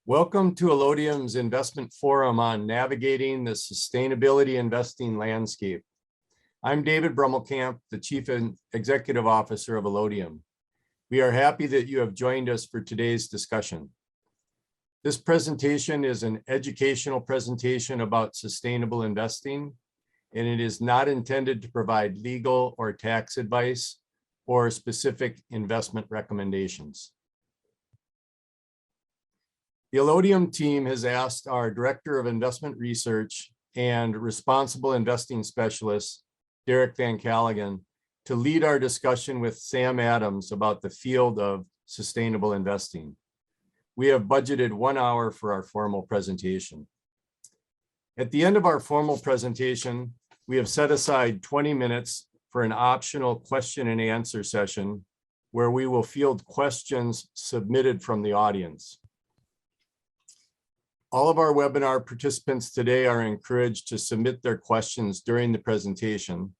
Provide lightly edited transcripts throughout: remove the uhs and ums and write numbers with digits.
Welcome to Allodium's Investment Forum on navigating the sustainability investing landscape. I'm David Brummelkamp, the Chief Executive Officer of Allodium. We are happy that you have joined us for today's discussion. This presentation is an educational presentation about sustainable investing, and it is not intended to provide legal or tax advice or specific investment recommendations. The Allodium team has asked our Director of Investment Research and Responsible Investing Specialist, Derek Van Callaghan, to lead our discussion with Sam Adams about the field of sustainable investing. We have budgeted 1 hour for our formal presentation. At the end of our formal presentation, we have set aside 20 minutes for an optional question and answer session where we will field questions submitted from the audience. All of our webinar participants today are encouraged to submit their questions during the presentation.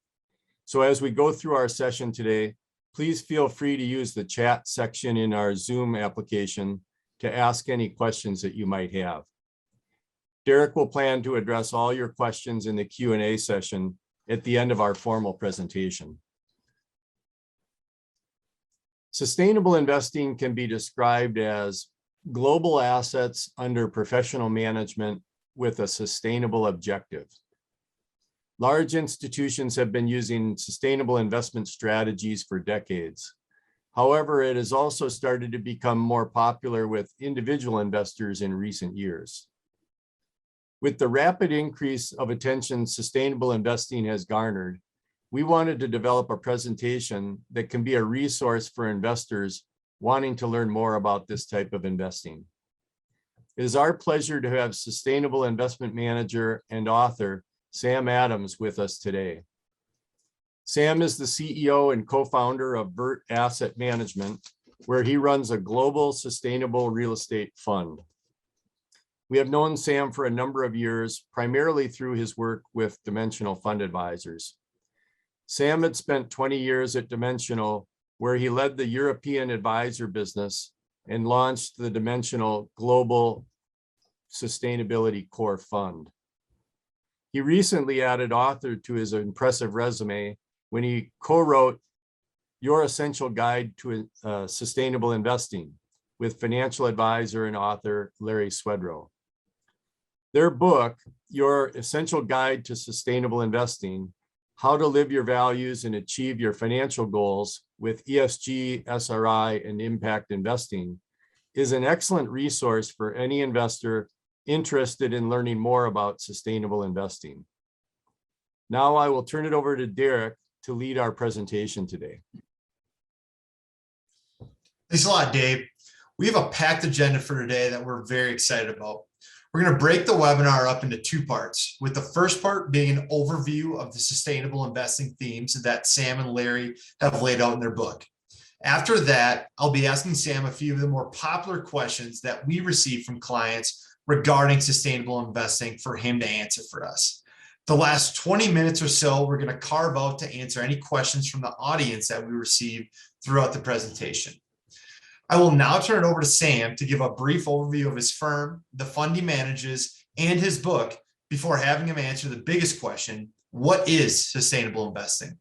So as we go through our session today, please feel free to use the chat section in our Zoom application to ask any questions that you might have. Derek will plan to address all your questions in the Q&A session at the end of our formal presentation. Sustainable investing can be described as global assets under professional management with a sustainable objective. Large institutions have been using sustainable investment strategies for decades. However, it has also started to become more popular with individual investors in recent years. With the rapid increase of attention sustainable investing has garnered, we wanted to develop a presentation that can be a resource for investors wanting to learn more about this type of investing. It is our pleasure to have sustainable investment manager and author Sam Adams with us today. Sam is the CEO and co-founder of Vert Asset Management, where he runs a global sustainable real estate fund. We have known Sam for a number of years, primarily through his work with Dimensional Fund Advisors. Sam had spent 20 years at Dimensional, where he led the European advisor business and launched the Dimensional Global Sustainability Core Fund. He recently added author to his impressive resume when he co-wrote Your Essential Guide to Sustainable Investing with financial advisor and author Larry Swedroe. Their book, Your Essential Guide to Sustainable Investing, How to Live Your Values and Achieve Your Financial Goals with ESG, SRI, and Impact Investing, is an excellent resource for any investor interested in learning more about sustainable investing. Now I will turn it over to Derek to lead our presentation today. Thanks a lot, Dave. We have a packed agenda for today that we're very excited about. We're going to break the webinar up into 2 parts, with the first part being an overview of the sustainable investing themes that Sam and Larry have laid out in their book. After that, I'll be asking Sam a few of the more popular questions that we receive from clients regarding sustainable investing for him to answer for us. The last 20 minutes or so, we're going to carve out to answer any questions from the audience that we receive throughout the presentation. I will now turn it over to Sam to give a brief overview of his firm, the fund he manages, and his book before having him answer the biggest question: what is sustainable investing?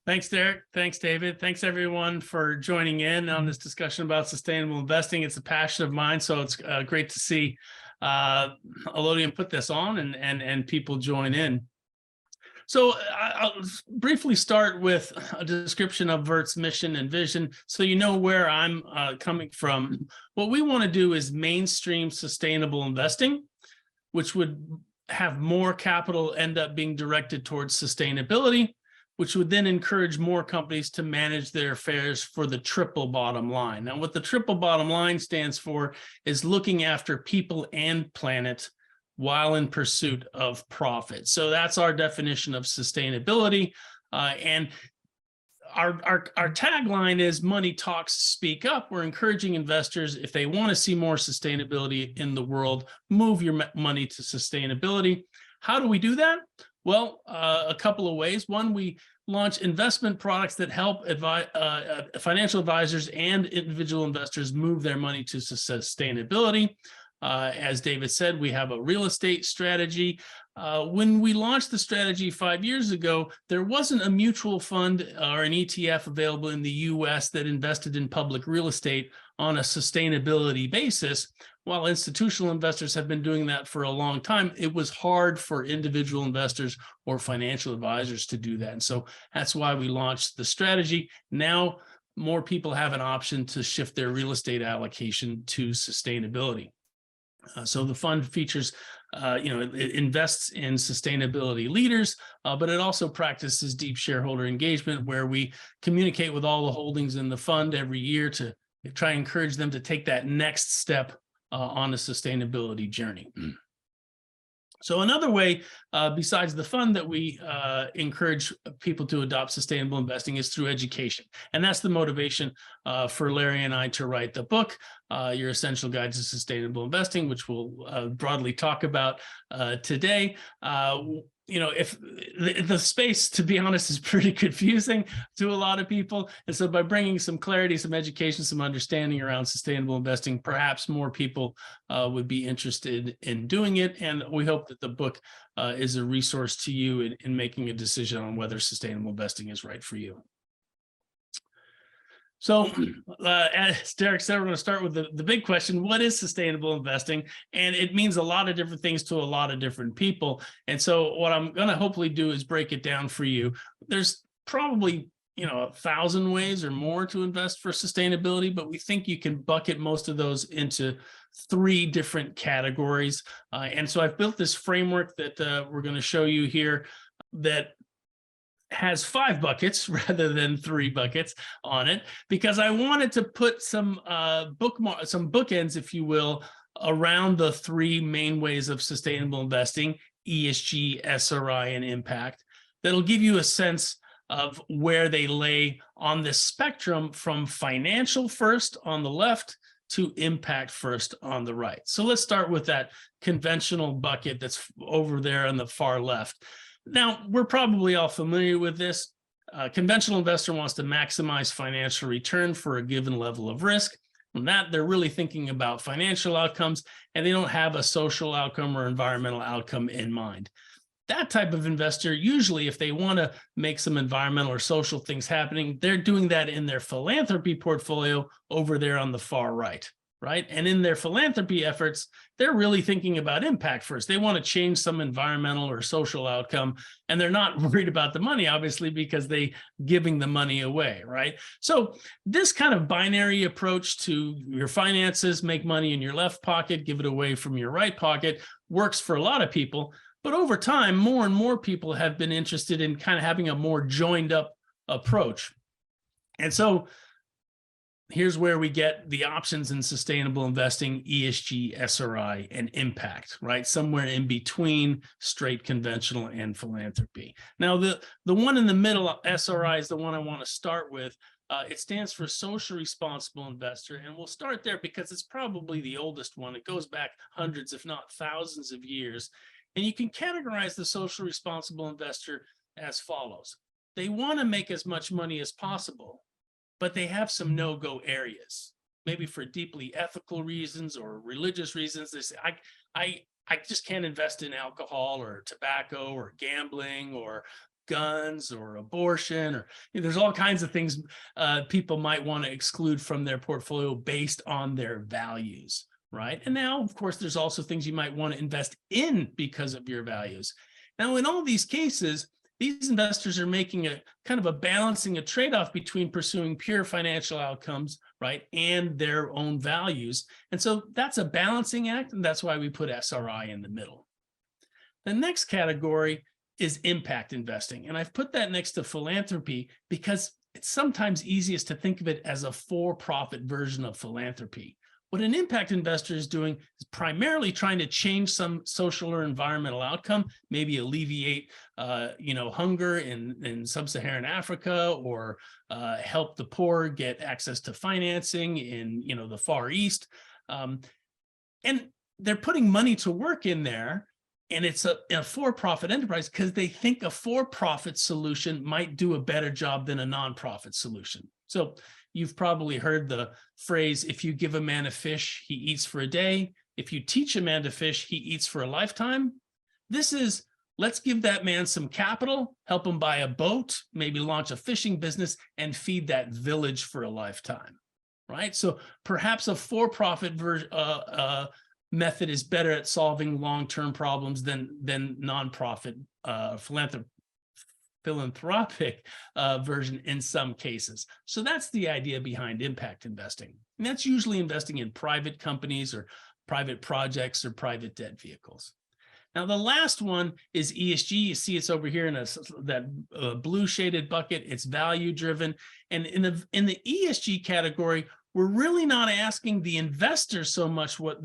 Thanks, Derek. Thanks, David. Thanks, everyone, for joining in on this discussion about sustainable investing. It's a passion of mine, so it's great to see Allodium put this on and people join in. So I'll briefly start with a description of Vert's mission and vision so you know where I'm coming from. What we want to do is mainstream sustainable investing, which would have more capital end up being directed towards sustainability, which would then encourage more companies to manage their affairs for the triple bottom line. Now, what the triple bottom line stands for is looking after people and planet while in pursuit of profit. So that's our definition of sustainability. And our tagline is money talks, speak up. We're encouraging investors, if they want to see more sustainability in the world, move your money to sustainability. How do we do that? Well, a couple of ways. One, we launch investment products that help financial advisors and individual investors move their money to sustainability. As David said, we have a real estate strategy. When we launched the strategy 5 years ago, there wasn't a mutual fund or an ETF available in the US that invested in public real estate on a sustainability basis. While institutional investors have been doing that for a long time, it was hard for individual investors or financial advisors to do that. And so that's why we launched the strategy. Now, more people have an option to shift their real estate allocation to sustainability. So the fund features, it invests in sustainability leaders, but it also practices deep shareholder engagement, where we communicate with all the holdings in the fund every year to try and encourage them to take that next step on a sustainability journey. So another way, besides the fund, that we encourage people to adopt sustainable investing is through education. And that's the motivation for Larry and I to write the book, Your Essential Guide to Sustainable Investing, which we'll broadly talk about today. If the space, to be honest, is pretty confusing to a lot of people. And so by bringing some clarity, some education, some understanding around sustainable investing, perhaps more people would be interested in doing it. And we hope that the book is a resource to you in making a decision on whether sustainable investing is right for you. So as Derek said, we're going to start with the big question: what is sustainable investing? And it means a lot of different things to a lot of different people. And so what I'm going to hopefully do is break it down for you. There's probably 1,000 ways or more to invest for sustainability, but we think you can bucket most of those into 3 different categories. And so I've built this framework that we're going to show you here that has 5 buckets rather than 3 buckets on it, because I wanted to put some bookends, if you will, around the 3 main ways of sustainable investing: ESG, SRI, and impact. That'll give you a sense of where they lay on the spectrum, from financial first on the left to impact first on the right. So let's start with that conventional bucket that's over there on the far left. Now, we're probably all familiar with this. A conventional investor wants to maximize financial return for a given level of risk. And that they're really thinking about financial outcomes, and they don't have a social outcome or environmental outcome in mind. That type of investor, usually, if they want to make some environmental or social things happening, they're doing that in their philanthropy portfolio over there on the far right. Right? And in their philanthropy efforts, they're really thinking about impact first. They want to change some environmental or social outcome, and they're not worried about the money, obviously, because they're giving the money away, right? So this kind of binary approach to your finances: make money in your left pocket, give it away from your right pocket, works for a lot of people. But over time, more and more people have been interested in kind of having a more joined up approach. And so here's where we get the options in sustainable investing: ESG, SRI, and impact, right? Somewhere in between straight conventional and philanthropy. Now, the one in the middle, SRI, is the one I want to start with. It stands for social responsible investor. And we'll start there because it's probably the oldest one. It goes back hundreds, if not thousands of years. And you can categorize the social responsible investor as follows. They want to make as much money as possible, but they have some no-go areas, maybe for deeply ethical reasons or religious reasons. They say, I just can't invest in alcohol or tobacco or gambling or guns or abortion, or there's all kinds of things people might want to exclude from their portfolio based on their values, right? And now, of course, there's also things you might want to invest in because of your values. Now, in all these cases, these investors are making a kind of a balancing, a trade-off between pursuing pure financial outcomes, right, and their own values. And so that's a balancing act, and that's why we put SRI in the middle. The next category is impact investing, and I've put that next to philanthropy because it's sometimes easiest to think of it as a for-profit version of philanthropy. What an impact investor is doing is primarily trying to change some social or environmental outcome, maybe alleviate, hunger in sub-Saharan Africa, or help the poor get access to financing in, the Far East. And they're putting money to work in there, And it's a for-profit enterprise because they think a for-profit solution might do a better job than a nonprofit solution. So you've probably heard the phrase, if you give a man a fish, he eats for a day. If you teach a man to fish, he eats for a lifetime. This is, let's give that man some capital, help him buy a boat, maybe launch a fishing business, and feed that village for a lifetime, right? So perhaps a for-profit method is better at solving long-term problems than nonprofit philanthropic version in some cases. So that's the idea behind impact investing. And that's usually investing in private companies or private projects or private debt vehicles. Now, the last one is ESG. You see it's over here in that blue shaded bucket. It's value driven. And in the ESG category, we're really not asking the investor so much what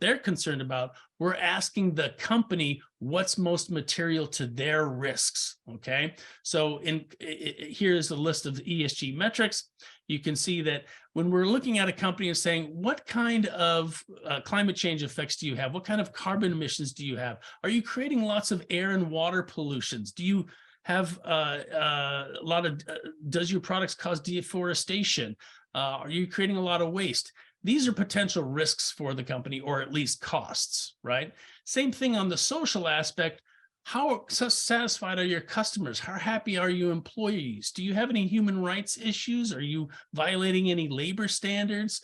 they're concerned about. We're asking the company what's most material to their risks, okay? So here's a list of ESG metrics. You can see that when we're looking at a company and saying, what kind of climate change effects do you have? What kind of carbon emissions do you have? Are you creating lots of air and water pollutions? Do you have a lot of, does your products cause deforestation? Are you creating a lot of waste? These are potential risks for the company, or at least costs, right? Same thing on the social aspect. How satisfied are your customers? How happy are your employees? Do you have any human rights issues? Are you violating any labor standards?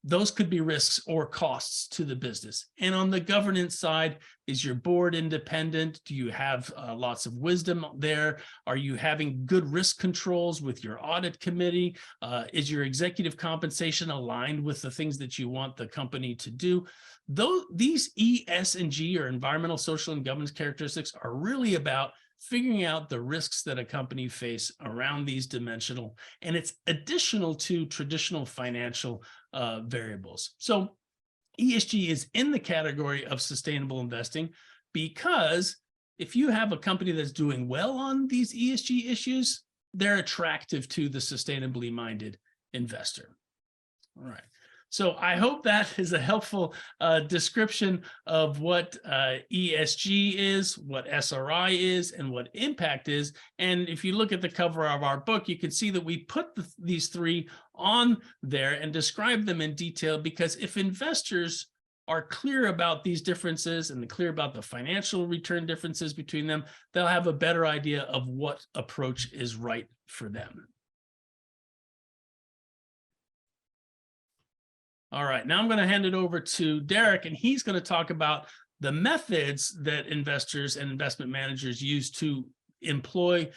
Those could be risks or costs to the business. And on the governance side, is your board independent? Do you have lots of wisdom there? Are you having good risk controls with your audit committee? Is your executive compensation aligned with the things that you want the company to do? These E, S, and G, or environmental, social, and governance characteristics, are really about figuring out the risks that a company face around these dimensional, and it's additional to traditional financial variables. So ESG is in the category of sustainable investing because if you have a company that's doing well on these ESG issues, they're attractive to the sustainably minded investor. All right. So I hope that is a helpful description of what ESG is, what SRI is, and what impact is. And if you look at the cover of our book, you can see that we put these three on there and describe them in detail, because if investors are clear about these differences and clear about the financial return differences between them, they'll have a better idea of what approach is right for them. All right, now I'm going to hand it over to Derek, and he's going to talk about the methods that investors and investment managers use to employ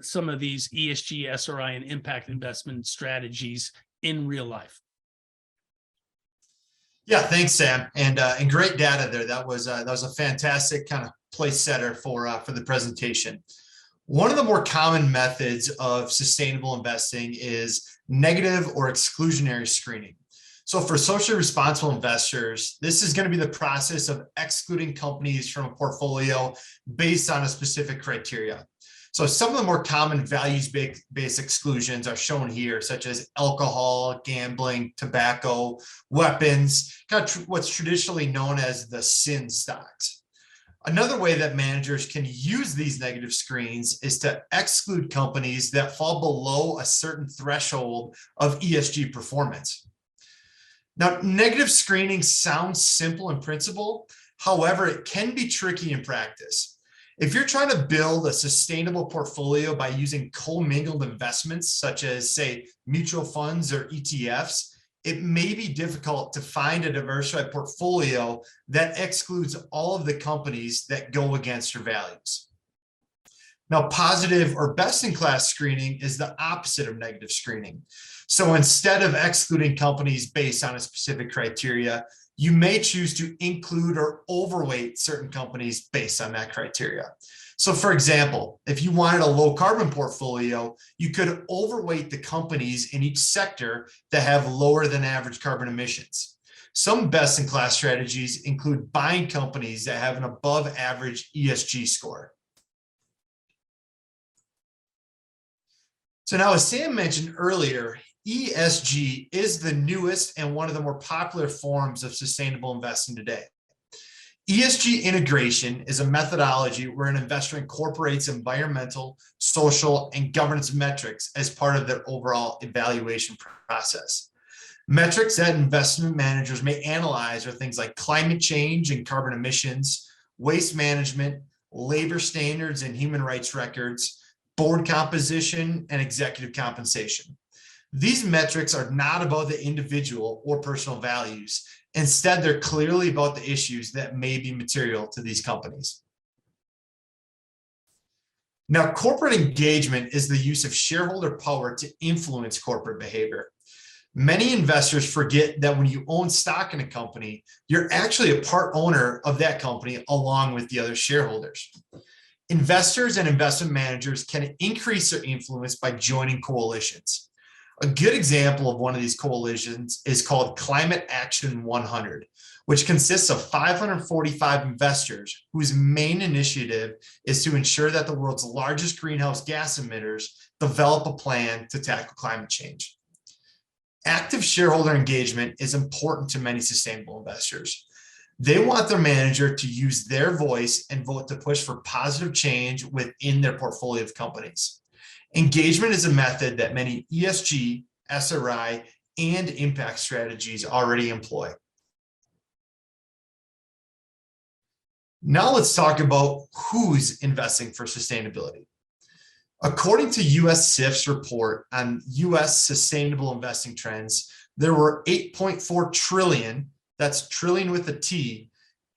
some of these ESG, SRI, and impact investment strategies in real life. Yeah, thanks, Sam, and great data there. That was a fantastic kind of place setter for the presentation. One of the more common methods of sustainable investing is negative or exclusionary screening. So for socially responsible investors, this is going to be the process of excluding companies from a portfolio based on a specific criteria. So some of the more common values-based exclusions are shown here, such as alcohol, gambling, tobacco, weapons, kind of what's traditionally known as the sin stocks. Another way that managers can use these negative screens is to exclude companies that fall below a certain threshold of ESG performance. Now, negative screening sounds simple in principle. However, it can be tricky in practice. If you're trying to build a sustainable portfolio by using commingled investments, such as, say, mutual funds or ETFs, it may be difficult to find a diversified portfolio that excludes all of the companies that go against your values. Now, positive or best-in-class screening is the opposite of negative screening. So instead of excluding companies based on a specific criteria, you may choose to include or overweight certain companies based on that criteria. So for example, if you wanted a low carbon portfolio, you could overweight the companies in each sector that have lower than average carbon emissions. Some best-in-class strategies include buying companies that have an above average ESG score. So now, as Sam mentioned earlier, ESG is the newest and one of the more popular forms of sustainable investing today. ESG integration is a methodology where an investor incorporates environmental, social, and governance metrics as part of their overall evaluation process. Metrics that investment managers may analyze are things like climate change and carbon emissions, waste management, labor standards and human rights records, board composition, and executive compensation. These metrics are not about the individual or personal values. Instead, they're clearly about the issues that may be material to these companies. Now, corporate engagement is the use of shareholder power to influence corporate behavior. Many investors forget that when you own stock in a company, you're actually a part owner of that company along with the other shareholders. Investors and investment managers can increase their influence by joining coalitions. A good example of one of these coalitions is called Climate Action 100, which consists of 545 investors whose main initiative is to ensure that the world's largest greenhouse gas emitters develop a plan to tackle climate change. Active shareholder engagement is important to many sustainable investors. They want their manager to use their voice and vote to push for positive change within their portfolio of companies. Engagement is a method that many ESG, SRI, and impact strategies already employ. Now let's talk about who's investing for sustainability. According to US SIF's report on US sustainable investing trends, there were 8.4 trillion, that's trillion with a T,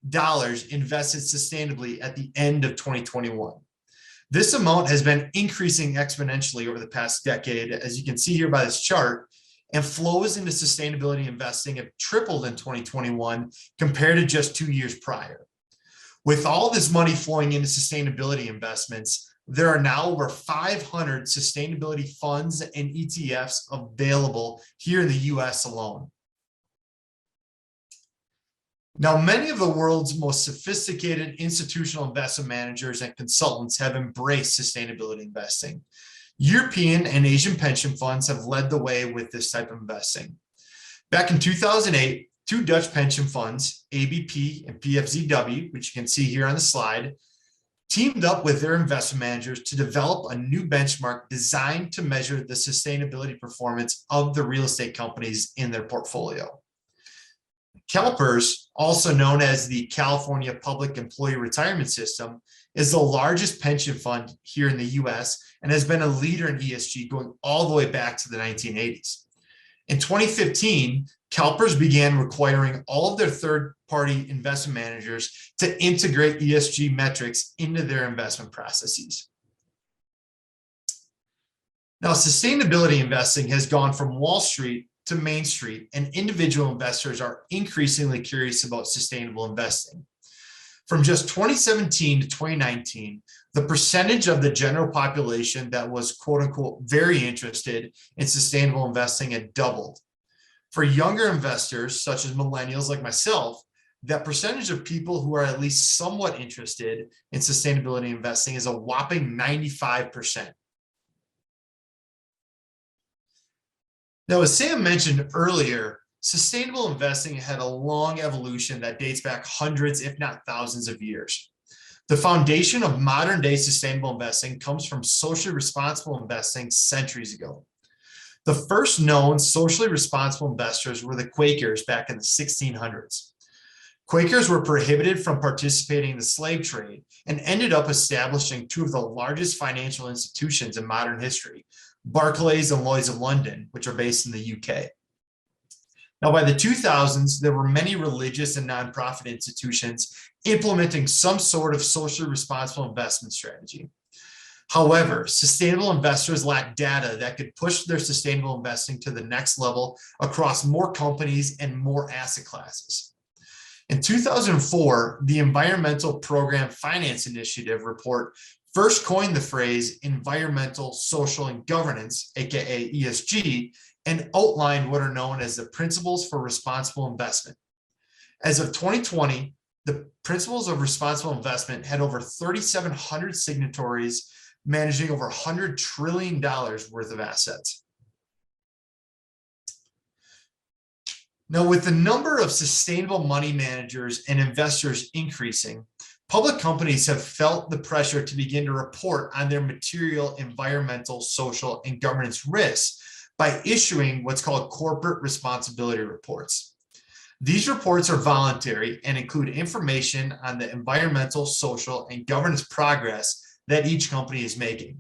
dollars invested sustainably at the end of 2021. This amount has been increasing exponentially over the past decade, as you can see here by this chart, and flows into sustainability investing have tripled in 2021 compared to just 2 years prior. With all this money flowing into sustainability investments, there are now over 500 sustainability funds and ETFs available here in the US alone. Now, many of the world's most sophisticated institutional investment managers and consultants have embraced sustainability investing. European and Asian pension funds have led the way with this type of investing. Back in 2008, 2 Dutch pension funds, ABP and PFZW, which you can see here on the slide, teamed up with their investment managers to develop a new benchmark designed to measure the sustainability performance of the real estate companies in their portfolio. CalPERS, also known as the California Public Employee Retirement System, is the largest pension fund here in the US and has been a leader in ESG going all the way back to the 1980s. In 2015, CalPERS began requiring all of their third-party investment managers to integrate ESG metrics into their investment processes. Now, sustainability investing has gone from Wall Street to Main Street, and individual investors are increasingly curious about sustainable investing. From just 2017 to 2019, the percentage of the general population that was quote unquote very interested in sustainable investing had doubled. For younger investors, such as millennials like myself, that percentage of people who are at least somewhat interested in sustainability investing is a whopping 95%. Now, as Sam mentioned earlier, sustainable investing had a long evolution that dates back hundreds, if not thousands of years. The foundation of modern day sustainable investing comes from socially responsible investing centuries ago. The first known socially responsible investors were the Quakers back in the 1600s. Quakers were prohibited from participating in the slave trade and ended up establishing 2 of the largest financial institutions in modern history, Barclays and Lloyd's of London, which are based in the UK. Now, by the 2000s, there were many religious and nonprofit institutions implementing some sort of socially responsible investment strategy. However, sustainable investors lack data that could push their sustainable investing to the next level across more companies and more asset classes. In 2004, the Environmental Program Finance Initiative report first coined the phrase environmental, social, and governance, aka ESG, and outlined what are known as the Principles for Responsible Investment. As of 2020, the Principles of Responsible Investment had over 3,700 signatories, managing over $100 trillion worth of assets. Now, with the number of sustainable money managers and investors increasing, public companies have felt the pressure to begin to report on their material, environmental, social, and governance risks by issuing what's called corporate responsibility reports. These reports are voluntary and include information on the environmental, social, and governance progress that each company is making.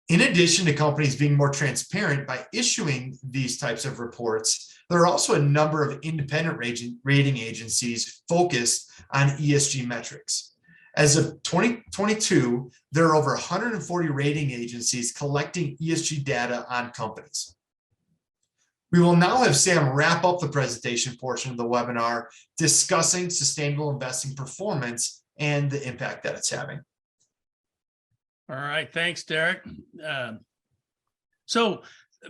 In addition to companies being more transparent by issuing these types of reports, there are also a number of independent rating agencies focused on ESG metrics. As of 2022, there are over 140 rating agencies collecting ESG data on companies. We will now have Sam wrap up the presentation portion of the webinar discussing sustainable investing performance and the impact that it's having. All right, thanks, Derek. So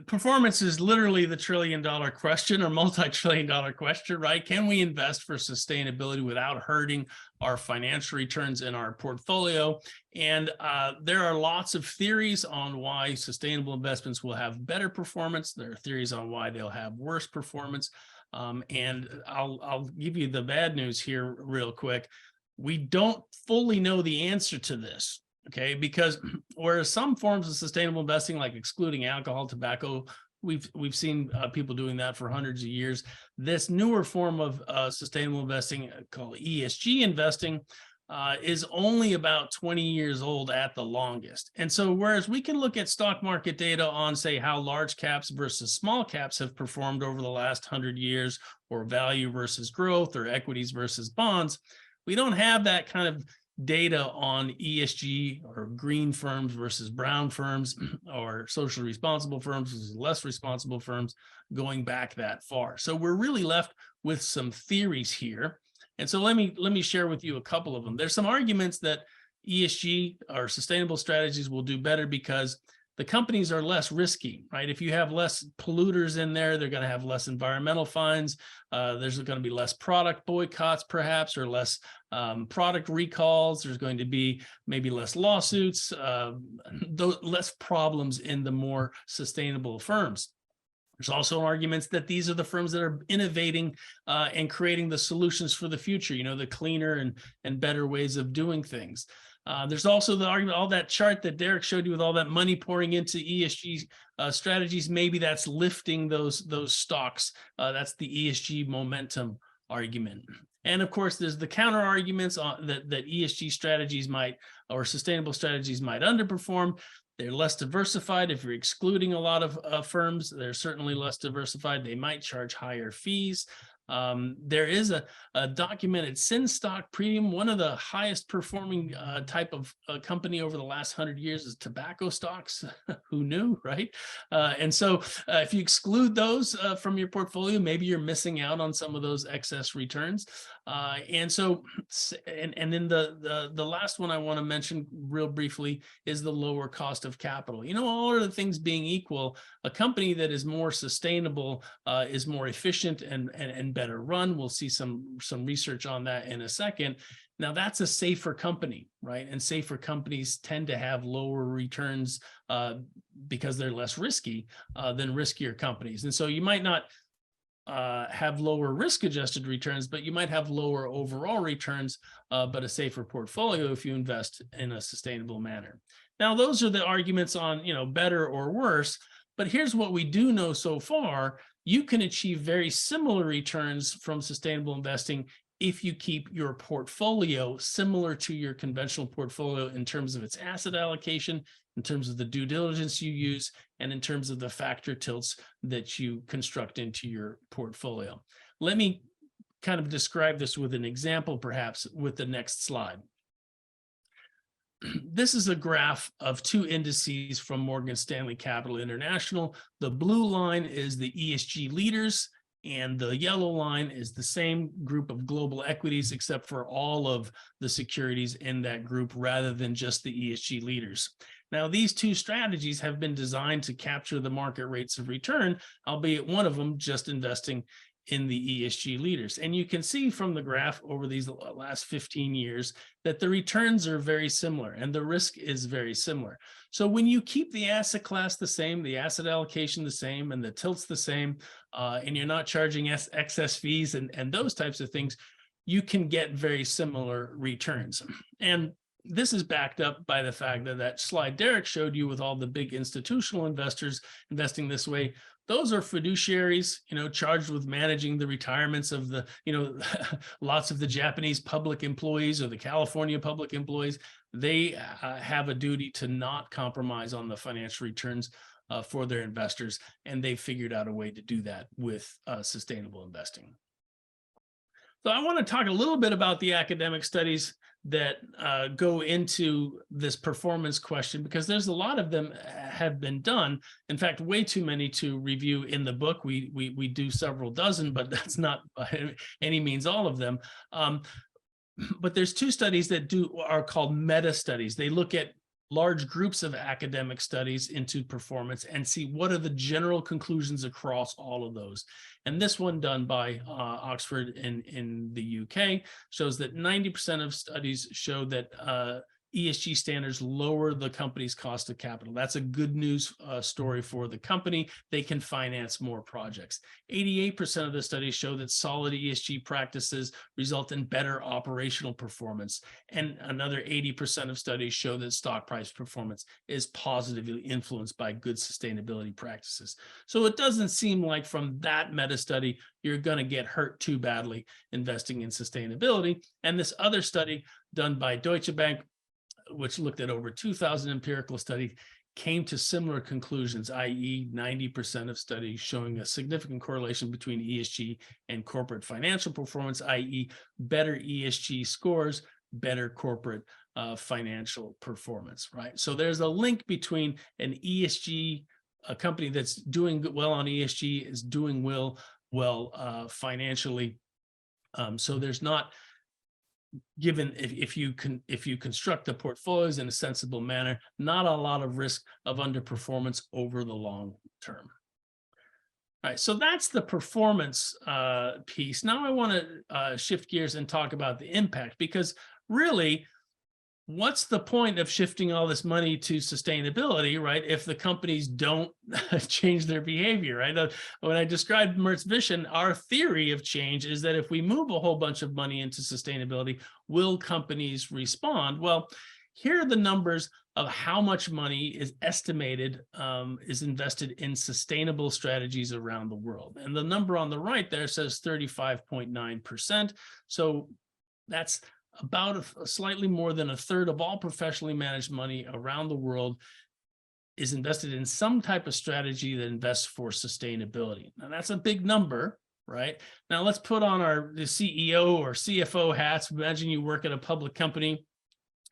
performance is literally the trillion-dollar question or multi-trillion-dollar question, right? Can we invest for sustainability without hurting our financial returns in our portfolio? And there are lots of theories on why sustainable investments will have better performance. There are theories on why they'll have worse performance. And I'll give you the bad news here real quick. We don't fully know the answer to this. Okay, because whereas some forms of sustainable investing, like excluding alcohol, tobacco, we've seen people doing that for hundreds of years. This newer form of sustainable investing called ESG investing is only about 20 years old at the longest. And so whereas we can look at stock market data on, say, how large caps versus small caps have performed over the last 100 years, or value versus growth, or equities versus bonds, we don't have that kind of data on ESG or green firms versus brown firms, or socially responsible firms versus less responsible firms going back that far. So we're really left with some theories here. And so let me share with you a couple of them. There's some arguments that ESG or sustainable strategies will do better because the companies are less risky, right? If you have less polluters in there, they're going to have less environmental fines. There's going to be less product boycotts, perhaps, or less product recalls. There's going to be maybe less lawsuits, less problems in the more sustainable firms. There's also arguments that these are the firms that are innovating and creating the solutions for the future, you know, the cleaner and better ways of doing things. There's also the argument, all that chart that Derek showed you with all that money pouring into ESG strategies, maybe that's lifting those stocks. That's the ESG momentum argument. And of course, there's the counter arguments that ESG strategies might, or sustainable strategies might underperform. They're less diversified. If you're excluding a lot of firms, they're certainly less diversified. They might charge higher fees. There is a documented sin stock premium. One of the highest performing type of company over the last 100 years is tobacco stocks. Who knew, right? And so if you exclude those from your portfolio, maybe you're missing out on some of those excess returns. And then the last one I want to mention real briefly is the lower cost of capital. You know, all of the things being equal, a company that is more sustainable is more efficient and better run. We'll see some research on that in a second. Now that's a safer company, right? And safer companies tend to have lower returns because they're less risky than riskier companies. And so you might not have lower risk-adjusted returns, but you might have lower overall returns, but a safer portfolio if you invest in a sustainable manner. Now, those are the arguments on, you know, better or worse. But here's what we do know so far. You can achieve very similar returns from sustainable investing if you keep your portfolio similar to your conventional portfolio in terms of its asset allocation, in terms of the due diligence you use, and in terms of the factor tilts that you construct into your portfolio. Let me kind of describe this with an example, perhaps, with the next slide. This is a graph of two indices from Morgan Stanley Capital International. The blue line is the ESG leaders, and the yellow line is the same group of global equities, except for all of the securities in that group rather than just the ESG leaders. Now, these two strategies have been designed to capture the market rates of return, albeit one of them just investing in the ESG leaders. And you can see from the graph over these last 15 years that the returns are very similar and the risk is very similar. So when you keep the asset class the same, the asset allocation the same, and the tilts the same, and you're not charging excess fees and those types of things, you can get very similar returns. And this is backed up by the fact that that slide Derek showed you with all the big institutional investors investing this way, those are fiduciaries, charged with managing the retirements of the, lots of the Japanese public employees or the California public employees. They have a duty to not compromise on the financial returns for their investors, and they figured out a way to do that with sustainable investing. So I want to talk a little bit about the academic studies that go into this performance question, because there's a lot of them have been done. In fact, way too many to review in the book. We do several dozen, but that's not by any means all of them. But there's two studies that are called meta studies. They look at large groups of academic studies into performance and see what are the general conclusions across all of those. And this one done by Oxford in the UK shows that 90% of studies show that ESG standards lower the company's cost of capital. That's a good news story for the company. They can finance more projects. 88% of the studies show that solid ESG practices result in better operational performance. And another 80% of studies show that stock price performance is positively influenced by good sustainability practices. So it doesn't seem like from that meta study, you're going to get hurt too badly investing in sustainability. And this other study done by Deutsche Bank, which looked at over 2,000 empirical studies, came to similar conclusions, i.e. 90% of studies showing a significant correlation between ESG and corporate financial performance, i.e. better ESG scores, better corporate financial performance, right? So there's a link between an ESG, a company that's doing well on ESG is doing well financially. So there's not, given if you construct the portfolios in a sensible manner, not a lot of risk of underperformance over the long term. All right, so that's the performance piece. Now I want to shift gears and talk about the impact, because really, what's the point of shifting all this money to sustainability, right, if the companies don't change their behavior, right? When I described Mert's vision, our theory of change is that if we move a whole bunch of money into sustainability, will companies respond? Well, here are the numbers of how much money is estimated is invested in sustainable strategies around the world. And the number on the right there says 35.9%. So that's about slightly more than a third of all professionally managed money around the world is invested in some type of strategy that invests for sustainability. Now that's a big number, right? Now let's put on the CEO or CFO hats. Imagine you work at a public company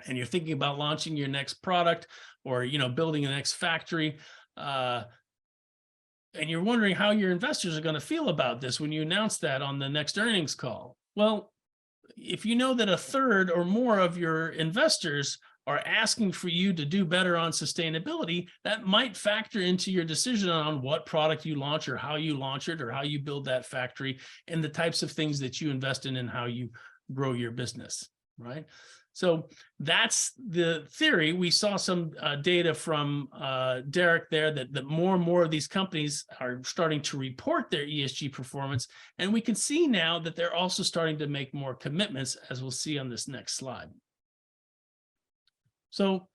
and you're thinking about launching your next product or, building the next factory. And you're wondering how your investors are going to feel about this when you announce that on the next earnings call. Well, if you know that a third or more of your investors are asking for you to do better on sustainability, that might factor into your decision on what product you launch or how you launch it or how you build that factory and the types of things that you invest in and how you grow your business, right? So that's the theory. We saw some data from Derek there that more and more of these companies are starting to report their ESG performance. And we can see now that they're also starting to make more commitments, as we'll see on this next slide. So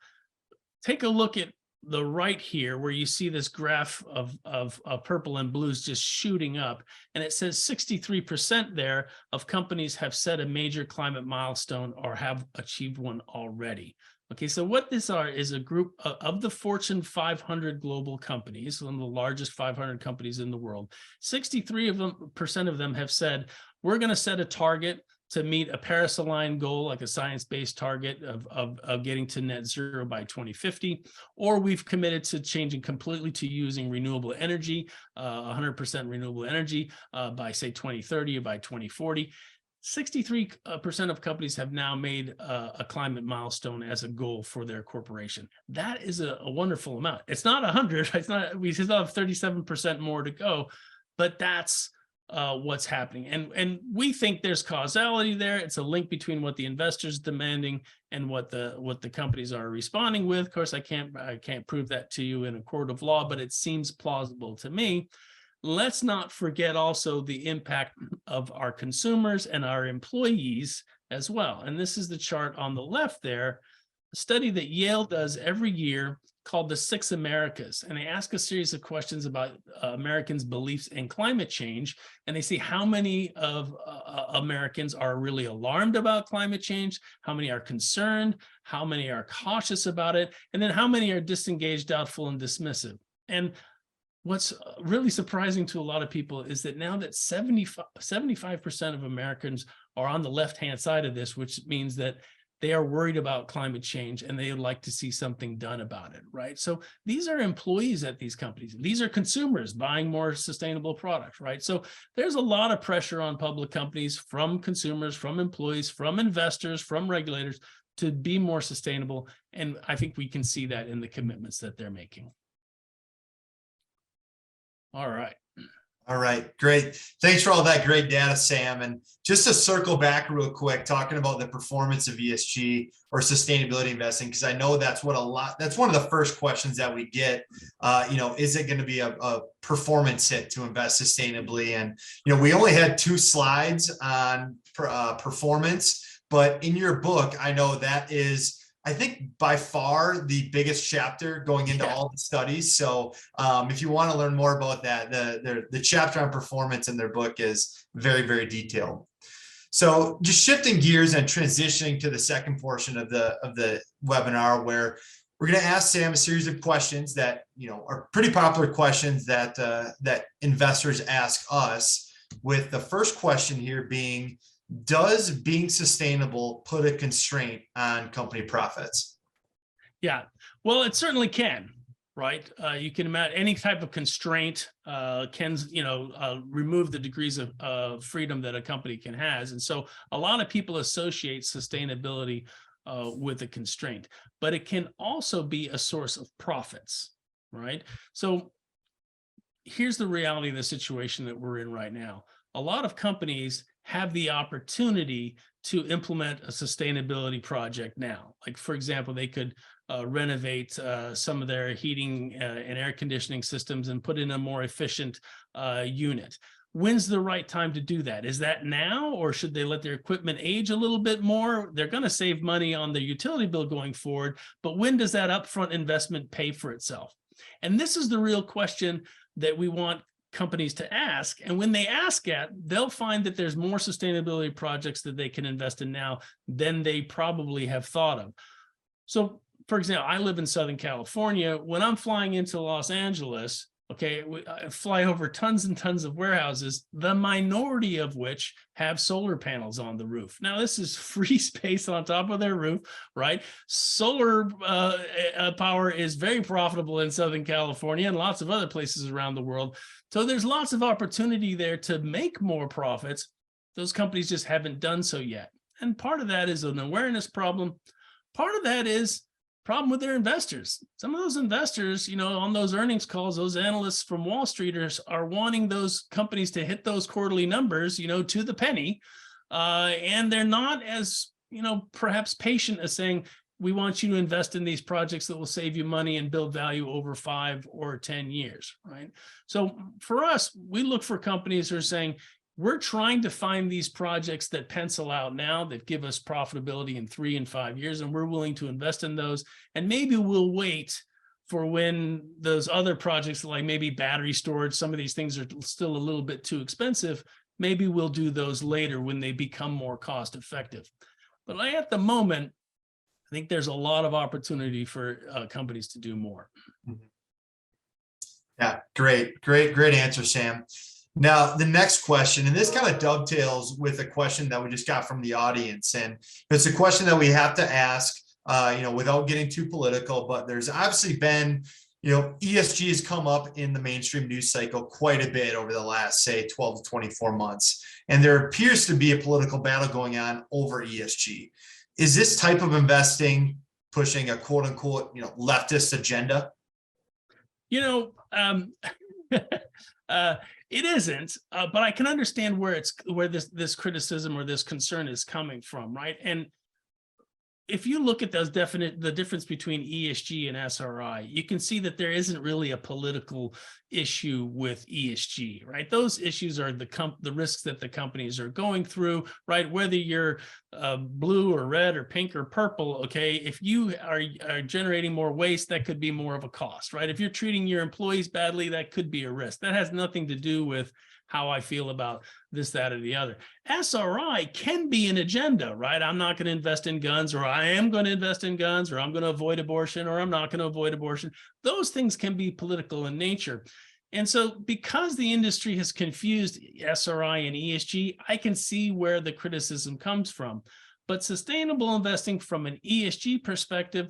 take a look at the right here, where you see this graph of purple and blues just shooting up, and it says 63% there of companies have set a major climate milestone or have achieved one already. Okay, so what this is a group of the Fortune 500 global companies, one of the largest 500 companies in the world. 63% of them have said, we're going to set a target to meet a Paris-aligned goal, like a science-based target of getting to net zero by 2050, or we've committed to changing completely to using renewable energy, 100% renewable energy by, say, 2030 or by 2040. 63% of companies have now made a climate milestone as a goal for their corporation. That is a wonderful amount. It's not 100. We still have 37% more to go, but that's what's happening. And we think there's causality there. It's a link between what the investors demanding and what the companies are responding with. Of course, I can't prove that to you in a court of law, but it seems plausible to me. Let's not forget also the impact of our consumers and our employees as well. And this is the chart on the left there, a study that Yale does every year called the 6 Americas. And they ask a series of questions about Americans' beliefs in climate change. And they see how many of Americans are really alarmed about climate change, how many are concerned, how many are cautious about it, and then how many are disengaged, doubtful, and dismissive. And what's really surprising to a lot of people is that now that 75% of Americans are on the left-hand side of this, which means that they are worried about climate change and they would like to see something done about it, right? So these are employees at these companies. These are consumers buying more sustainable products, right? So there's a lot of pressure on public companies from consumers, from employees, from investors, from regulators to be more sustainable. And I think we can see that in the commitments that they're making. All right. All right, great. Thanks for all that great data, Sam. And just to circle back real quick, talking about the performance of ESG or sustainability investing, because I know that's one of the first questions that we get. Is it going to be a performance hit to invest sustainably? And we only had 2 slides on performance, but in your book, I know that is, I think, by far the biggest chapter going into all the studies. So if you want to learn more about that, the chapter on performance in their book is very, very detailed. So just shifting gears and transitioning to the second portion of the webinar, where we're going to ask Sam a series of questions that are pretty popular questions that investors ask us, with the first question here being, does being sustainable put a constraint on company profits? Yeah, well, it certainly can, right? You can imagine any type of constraint can, remove the degrees of freedom that a company can has. And so a lot of people associate sustainability with a constraint, but it can also be a source of profits, right? So here's the reality of the situation that we're in right now. A lot of companies have the opportunity to implement a sustainability project now. Like, for example, they could renovate some of their heating and air conditioning systems and put in a more efficient unit. When's the right time to do that? Is that now, or should they let their equipment age a little bit more? They're going to save money on their utility bill going forward, but when does that upfront investment pay for itself? And this is the real question that we want companies to ask. And when they ask it, they'll find that there's more sustainability projects that they can invest in now than they probably have thought of. So, for example, I live in Southern California. When I'm flying into Los Angeles, okay, I fly over tons and tons of warehouses, the minority of which have solar panels on the roof. Now, this is free space on top of their roof, right? Solar power is very profitable in Southern California and lots of other places around the world. So there's lots of opportunity there to make more profits. Those companies just haven't done so yet. And part of that is an awareness problem. Part of that is problem with their investors. Some of those investors, on those earnings calls, those analysts from Wall Streeters are wanting those companies to hit those quarterly numbers, to the penny. And they're not as, perhaps patient as saying, we want you to invest in these projects that will save you money and build value over 5 or 10 years, right? So for us, we look for companies who are saying, we're trying to find these projects that pencil out now, that give us profitability in 3 and 5 years, and we're willing to invest in those. And maybe we'll wait for when those other projects, like maybe battery storage, some of these things are still a little bit too expensive. Maybe we'll do those later when they become more cost effective. But at the moment, I think there's a lot of opportunity for companies to do more. Yeah, great answer, Sam. Now, the next question, and this kind of dovetails with a question that we just got from the audience, and it's a question that we have to ask, without getting too political, but there's obviously been, ESG has come up in the mainstream news cycle quite a bit over the last, say, 12 to 24 months. And there appears to be a political battle going on over ESG. Is this type of investing pushing a quote unquote, leftist agenda? It isn't, but I can understand where this criticism or this concern is coming from, right? And if you look at the difference between ESG and SRI, you can see that there isn't really a political issue with ESG, right? Those issues are the risks that the companies are going through, right? Whether you're blue or red or pink or purple, okay, if you are generating more waste, that could be more of a cost, right? If you're treating your employees badly, that could be a risk. That has nothing to do with how I feel about this, that, or the other. SRI can be an agenda, right? I'm not going to invest in guns, or I am going to invest in guns, or I'm going to avoid abortion, or I'm not going to avoid abortion. Those things can be political in nature. And so because the industry has confused SRI and ESG, I can see where the criticism comes from. But sustainable investing from an ESG perspective,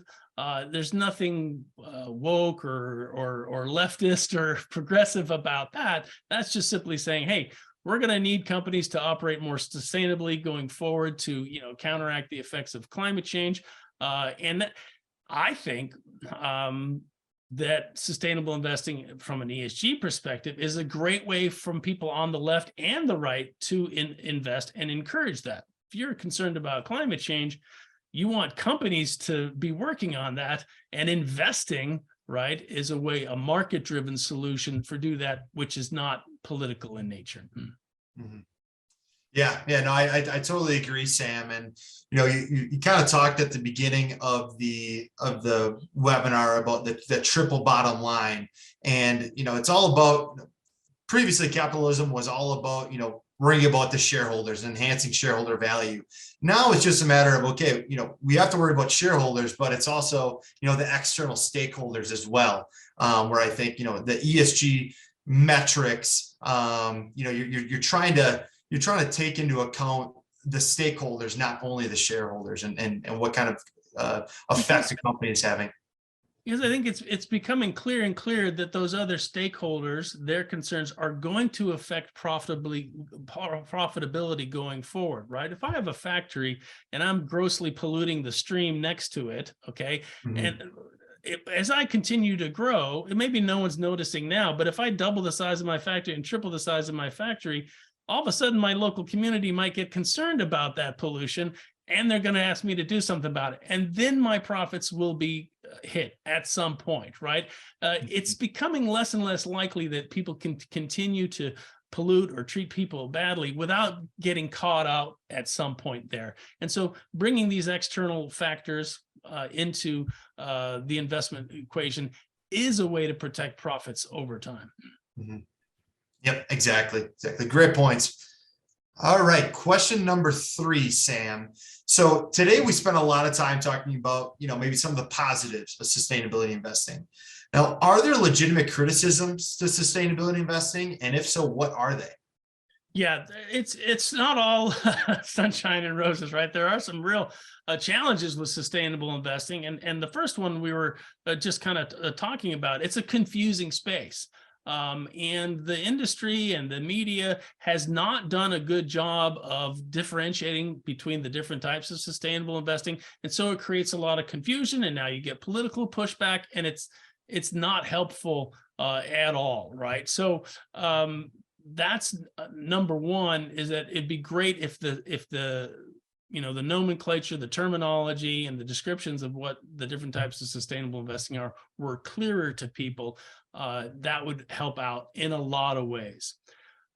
there's nothing woke or leftist or progressive about that. That's just simply saying, hey, we're going to need companies to operate more sustainably going forward to, counteract the effects of climate change. And I think that sustainable investing from an ESG perspective is a great way from people on the left and the right to invest and encourage that. If you're concerned about climate change, you want companies to be working on that, and investing, right, is a market-driven solution for do that, which is not political in nature. Mm-hmm. Yeah, no, I totally agree, Sam. And you kind of talked at the beginning of the webinar about the triple bottom line, and it's all about, previously capitalism was all about worrying about the shareholders, enhancing shareholder value. Now it's just a matter of, okay, we have to worry about shareholders, but it's also, the external stakeholders as well, where I think, the ESG metrics, you're trying to take into account the stakeholders, not only the shareholders, and what kind of effect the company is having. Because I think it's becoming clear and clear that those other stakeholders, their concerns are going to affect profitability going forward, right? If I have a factory and I'm grossly polluting the stream next to it, okay, and as I continue to grow, it maybe no one's noticing now, but if I double the size of my factory and triple the size of my factory, all of a sudden my local community might get concerned about that pollution, and they're going to ask me to do something about it. And then my profits will be hit at some point, right? It's becoming less and less likely that people can continue to pollute or treat people badly without getting caught out at some point there. And so bringing these external factors into the investment equation is a way to protect profits over time. Mm-hmm. Yep, exactly. Great points. All right, question number 3, Sam. So today we spent a lot of time talking about, maybe some of the positives of sustainability investing. Now, are there legitimate criticisms to sustainability investing? And if so, what are they? Yeah, it's not all sunshine and roses, right? There are some real challenges with sustainable investing. And the first one we were just kind of talking about, it's a confusing space. And the industry and the media has not done a good job of differentiating between the different types of sustainable investing. And so it creates a lot of confusion, and now you get political pushback, and it's not helpful at all, right? So that's number one, is that it'd be great if the nomenclature, the terminology, and the descriptions of what the different types of sustainable investing are were clearer to people. That would help out in a lot of ways.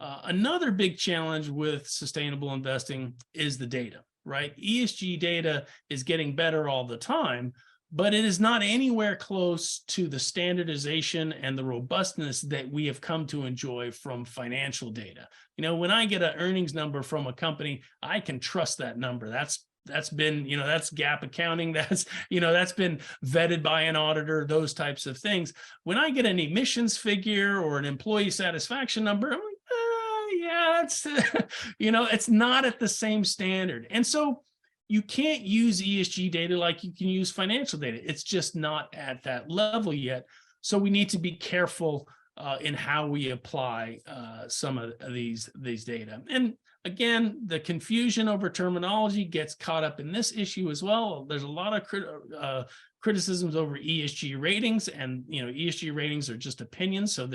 Another big challenge with sustainable investing is the data, right? ESG data is getting better all the time, but it is not anywhere close to the standardization and the robustness that we have come to enjoy from financial data. When I get an earnings number from a company, I can trust that number. That's been, that's GAAP accounting. That's been vetted by an auditor, those types of things. When I get an emissions figure or an employee satisfaction number, I'm like, yeah, that's, it's not at the same standard. And so you can't use ESG data like you can use financial data. It's just not at that level yet. So we need to be careful in how we apply some of these data. And again, the confusion over terminology gets caught up in this issue as well. There's a lot of criticisms over ESG ratings, and ESG ratings are just opinions, so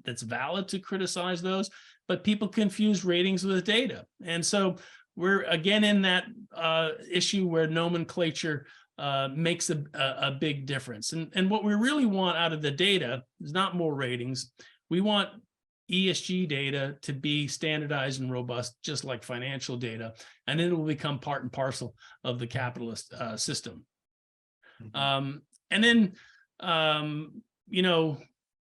that's valid to criticize those. But people confuse ratings with data, and so we're again in that issue where nomenclature makes a big difference. And what we really want out of the data is not more ratings. We want ESG data to be standardized and robust, just like financial data, and then it will become part and parcel of the capitalist system. And then,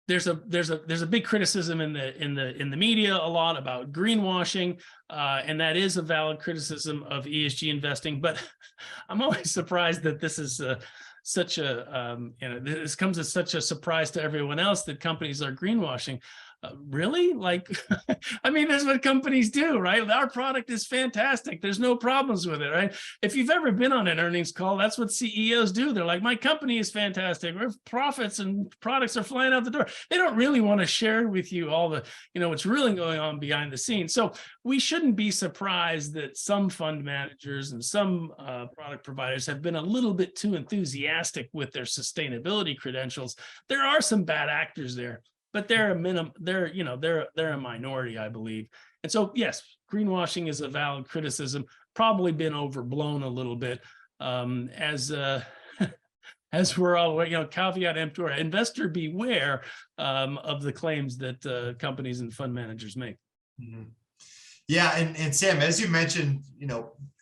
there's a big criticism in the media a lot about greenwashing, and that is a valid criticism of ESG investing. But I'm always surprised that this is such a this comes as such a surprise to everyone else that companies are greenwashing. Really? Like, I mean, that's what companies do, right? Our product is fantastic. There's no problems with it, right? If you've ever been on an earnings call, that's what CEOs do. They're like, my company is fantastic. Our profits and products are flying out the door. They don't really want to share with you all the, what's really going on behind the scenes. So we shouldn't be surprised that some fund managers and some product providers have been a little bit too enthusiastic with their sustainability credentials. There are some bad actors there, but they're a minority, I believe. And so, yes, greenwashing is a valid criticism, probably been overblown a little bit, as we're all, caveat emptor, investor beware of the claims that companies and fund managers make. Mm-hmm. Yeah, and Sam, as you mentioned,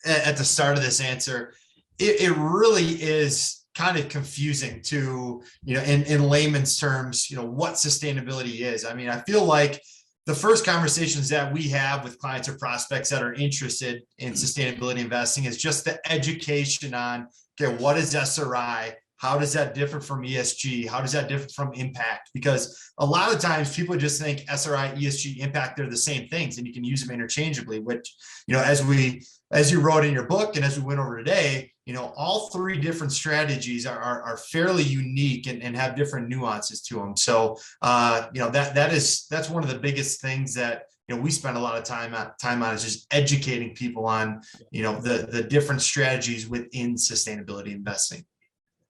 at the start of this answer, it really is kind of confusing to, in layman's terms, what sustainability is. I mean, I feel like the first conversations that we have with clients or prospects that are interested in sustainability investing is just the education on, okay, what is SRI? How does that differ from ESG? How does that differ from impact? Because a lot of times people just think SRI, ESG, impact, they're the same things and you can use them interchangeably, which, as you wrote in your book and as we went over today, all three different strategies are fairly unique and have different nuances to them. So, that's one of the biggest things that, we spend a lot of time on is just educating people on, the different strategies within sustainability investing.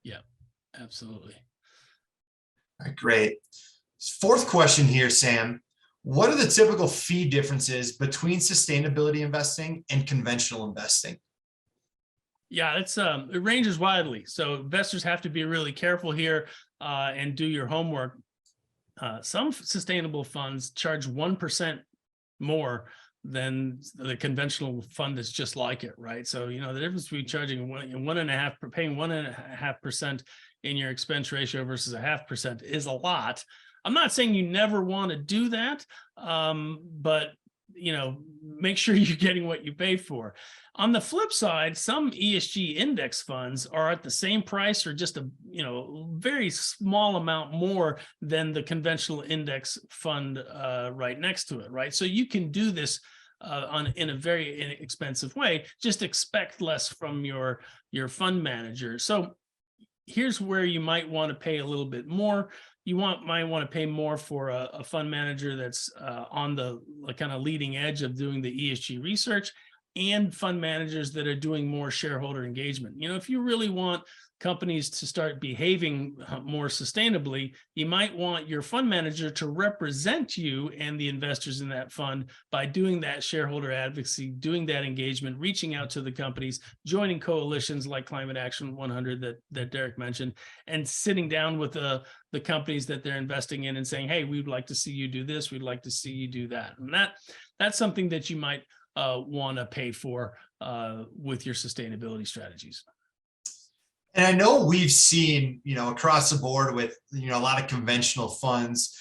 Yeah, absolutely. All right, great. Fourth question here, Sam. What are the typical fee differences between sustainability investing and conventional investing? Yeah, it ranges widely. So investors have to be really careful here and do your homework. Some sustainable funds charge 1% more than the conventional fund that's just like it, right? So, the difference between charging paying 1.5% in your expense ratio versus 0.5% is a lot. I'm not saying you never want to do that, but make sure you're getting what you pay for. On the flip side, some ESG index funds are at the same price or just a very small amount more than the conventional index fund right next to it, right? So you can do this in a very inexpensive way. Just expect less from your fund manager. So here's where you might want to pay a little bit more. You might want to pay more for a fund manager that's on the kind of leading edge of doing the ESG research, and fund managers that are doing more shareholder engagement. If you really want companies to start behaving more sustainably, you might want your fund manager to represent you and the investors in that fund by doing that shareholder advocacy, doing that engagement, reaching out to the companies, joining coalitions like Climate Action 100 that Derek mentioned, and sitting down with the companies that they're investing in and saying, hey, we'd like to see you do this, we'd like to see you do that. And that's something that you might want to pay for with your sustainability strategies. And I know we've seen, across the board with, a lot of conventional funds,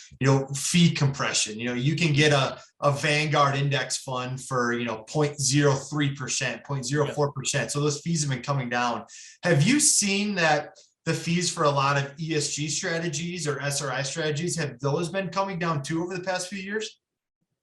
fee compression. You can get a Vanguard index fund for, 0.03%, 0.04%. So those fees have been coming down. Have you seen that the fees for a lot of ESG strategies or SRI strategies, have those been coming down too over the past few years?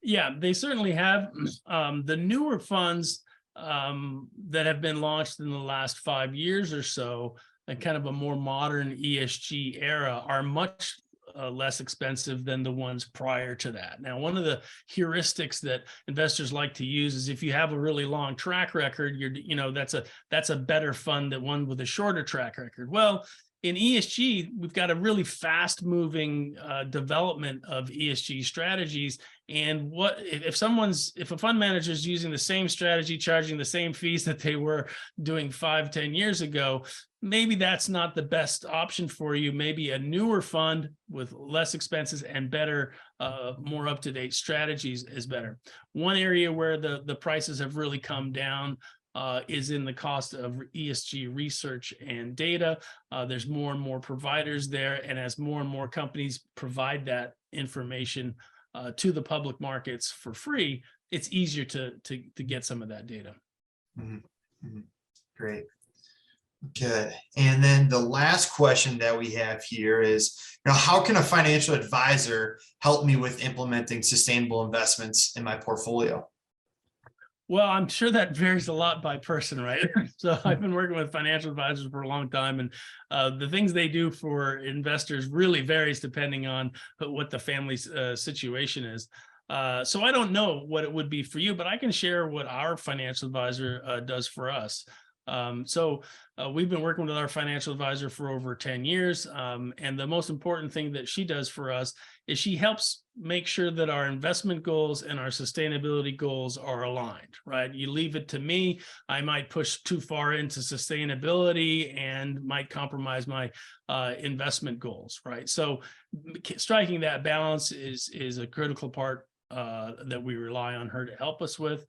Yeah, they certainly have. The newer funds that have been launched in the last 5 years or so, and kind of a more modern ESG era, are much less expensive than the ones prior to that. Now, one of the heuristics that investors like to use is if you have a really long track record, that's a better fund than one with a shorter track record. Well, in ESG, we've got a really fast moving development of ESG strategies. And what if a fund manager is using the same strategy, charging the same fees that they were doing 5-10 years ago, maybe that's not the best option for you. Maybe a newer fund with less expenses and better, more up-to-date strategies is better. One area where the prices have really come down is in the cost of ESG research and data. There's more and more providers there, and as more and more companies provide that information to the public markets for free, it's easier to get some of that data. Mm-hmm. Mm-hmm. Great. Good. And then the last question that we have here is, how can a financial advisor help me with implementing sustainable investments in my portfolio? Well, I'm sure that varies a lot by person, right? So I've been working with financial advisors for a long time, and the things they do for investors really varies depending on what the family's situation is. So I don't know what it would be for you, but I can share what our financial advisor does for us. So we've been working with our financial advisor for over 10 years. And the most important thing that she does for us is she helps make sure that our investment goals and our sustainability goals are aligned, right? You leave it to me, I might push too far into sustainability and might compromise my investment goals, right? So striking that balance is a critical part that we rely on her to help us with.